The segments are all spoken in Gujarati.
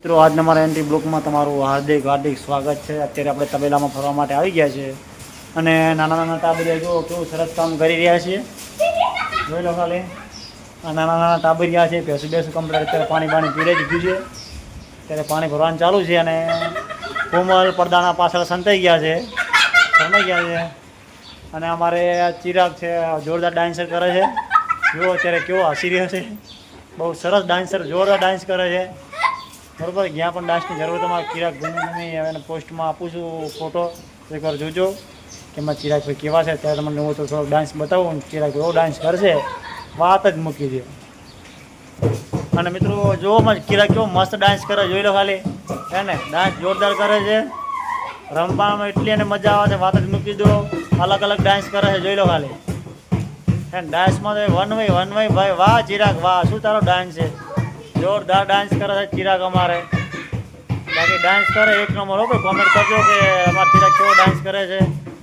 મિત્રો આજના મારા એન્ટ્રી બ્લોકમાં તમારું હાર્દિક હાર્દિક સ્વાગત છે। અત્યારે આપણે તબેલામાં ફરવા માટે આવી ગયા છે અને નાના નાના ટાબરિયા જો કેવું સરસ કામ કરી રહ્યા છીએ। જોઈ લો ખાલી આ નાના નાના ટાબરિયા છે, ભેંસું બેસું કમ્પ્લીટ અત્યારે પાણી પીરે દીધું છે। અત્યારે પાણી ભરવાનું ચાલુ છે અને કોમલ પડદાના પાછળ સંતાઈ ગયા છે, શરમાઈ ગયા છે। અને અમારે ચિરાગ છે, જોરદાર ડાન્સર કરે છે। જો અત્યારે કેવો હસી રહ્યો છે, બહુ સરસ ડાન્સર, જોરદાર ડાન્સ કરે છે બરાબર। જ્યાં પણ ડાન્સની જરૂર તમારે ચિરાગ ભાઈને એને પોસ્ટમાં આપું છું ફોટો, એકવાર જોજો કે એમાં ચિરાગભાઈ કેવા છે। ત્યારે તમને હું તો થોડોક ડાન્સ બતાવું, ચિરાગભાઈ એવો ડાન્સ કરશે વાત જ મૂકી દે। અને મિત્રો જોવામાં ચિરાગ કેવો મસ્ત ડાન્સ કરે, જોઈ લો ખાલી હે ને, ડાન્સ જોરદાર કરે છે, રમવામાં એટલી એને મજા આવે છે વાત જ મૂકી દો। અલગ અલગ ડાન્સ કરે છે, જોઈ લો ખાલી હે ડાન્સમાં તો વન વે ભાઈ, વાહ ચિરાગ વાહ, શું તારો ડાન્સ છે, જોરદાર ડાન્સ કરે છે ચિરાગ અમારે। બાકી ડાન્સ કરે એક નંબર હો ભાઈ, કોમેન્ટ કરજો કે અમારા ચિરાગ કેવો ડાન્સ કરે છે,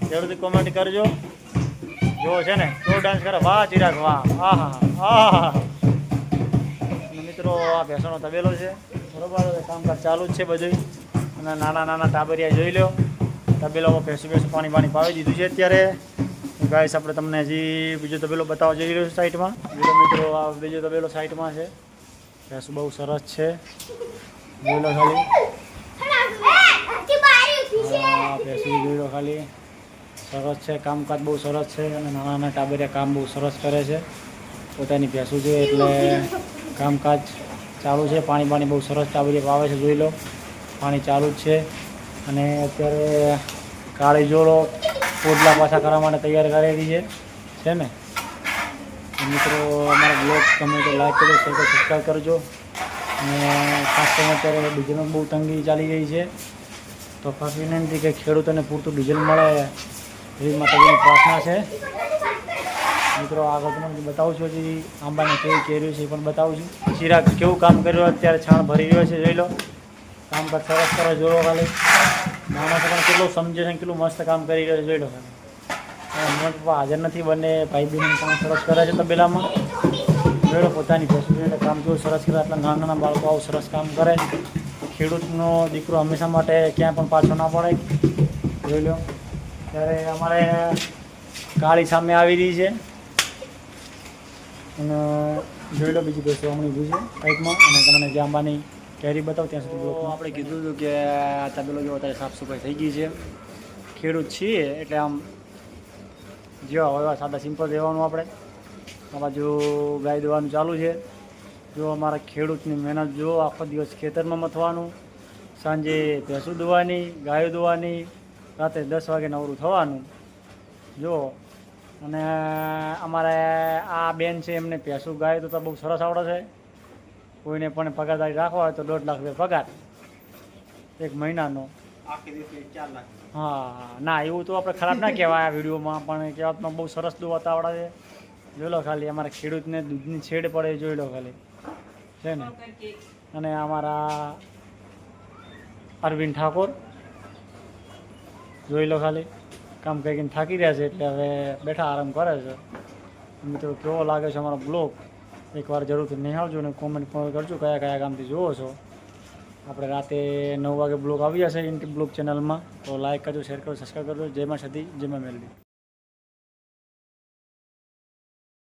જરૂરથી કોમેન્ટ કરજો। જો છે ને કેવો ડાન્સ કરે, વાહ ચિરાગ વાહ, આહા। અને મિત્રો આ ભેંસોનો તબેલો છે બરોબર, કામકાજ ચાલુ જ છે બધું। અને નાના નાના ટાબરિયા જોઈ લો, તબેલોમાં ભેંસું પાણી પાવી દીધું છે અત્યારે। ગાઈસ આપણે તમને હજી બીજો તબેલો બતાવવા જઈ રહ્યો છે સાઈડમાં। બીજો મિત્રો આ બીજો તબેલો સાઈડમાં છે, ભેંસું બહુ સરસ છે, જોઈ લો ખાલી ભેંસું જોઈ લો ખાલી સરસ છે, કામકાજ બહુ સરસ છે। અને નાના નાના ટાબરિયા કામ બહુ સરસ કરે છે, પોતાની ભેંસું છે એટલે કામકાજ ચાલુ છે। પાણી બહુ સરસ ટાબરિયા પાવે છે, જોઈ લો પાણી ચાલુ જ છે। અને અત્યારે કાળી જોડો પોડલા પાછા કરવા માટે તૈયાર કરેલી છે ને। મિત્રો અમારા બ્લોગ ગમે તો લાઈક કરજો, શેર કરજો, સબસ્ક્રાઈબ કરજો। અને ખાસ કરીને અત્યારે ડીઝલમાં બહુ તંગી ચાલી રહી છે, તો ખાસ વિનંતી કે ખેડૂતોને પૂરતું ડીઝલ મળે એવી માતાજીની પ્રાર્થના છે। મિત્રો આગળ તમને બતાવું છું, હજી આંબાને કેવી કેરી છે એ પણ બતાવું છું। ચિરાગ કેવું કામ કર્યું, અત્યારે છાણ ભરી રહ્યો છે, જોઈ લો કામકાજ સરસ કરે, જોડો ખાલી માણસ પણ કેટલું સમજે છે, કેટલું મસ્ત કામ કરી રહ્યો છે, જોઈ લો ખાલી। મમ્મી પપ્પા હાજર નથી, બંને ભાઈ બહેન કામ સરસ કરે છે તબેલામાં, જોઈ લો પોતાની ભેંસું કામ કેવું સરસ કરે। આટલા નાના નાના બાળકો આવું સરસ કામ કરે, ખેડૂતનો દીકરો હંમેશા માટે ક્યાં પણ પાછો ના પડે, જોઈ લો। ત્યારે અમારે કાળી સામે આવી રહી છે અને જોઈ લો બીજી ભેંસો હમણાં ઊભી છે સાઈડમાં। અને તમને જે આંબાની કેરી બતાવું ત્યાં સુધી આપણે કીધું હતું કે આ તબેલો જો અત્યારે સાફ સફાઈ થઈ ગઈ છે। ખેડૂત છીએ એટલે આમ જેવા હોય સાદા સિમ્પલ રહેવાનું આપણે। આ બાજુ ગાય દોવાનું ચાલુ છે, જો અમારા ખેડૂતની મહેનત જો, આખો દિવસ ખેતરમાં મથવાનું, સાંજે ભેંસું દોવાની, ગાયો દોવાની, રાત્રે 10 વાગે નવરું થવાનું જો। અને અમારે આ બેન છે એમને ભેંસું ગાય તો બહુ સરસ આવડે છે। કોઈને પણ પગારદારી રાખવા હોય તો 1.5 લાખ રૂપિયા પગાર એક મહિનાનો। હા ના એવું તો આપણે ખરાબ ના કહેવાય આ વિડીયોમાં, પણ કહેવાતમાં બહુ સરસ દોવાતા આવડે છે, જોઈ લો ખાલી અમારા ખેડૂતને દૂધની છેડ પડે, જોઈ લો ખાલી છે ને। અને અમારા અરવિંદ ઠાકોર જોઈ લો ખાલી કામ કરીને થાકી રહ્યા છે એટલે હવે બેઠા આરામ કરે છે। મિત્રો કેવો લાગે છે અમારો બ્લોગ એકવાર જરૂરથી નિહાળજો અને કોમેન્ટ પણ કરજો કયા કયા ગામથી જુઓ છો। આપણે રાતે 9 વાગે બ્લોગ આવી જશે ઇન્ટી બ્લોગ ચેનલમાં, તો લાઈક કરજો, શેર કરજો, સબસ્ક્રાઈબ કરજો। જય માં સતી, જય માં મેલડી।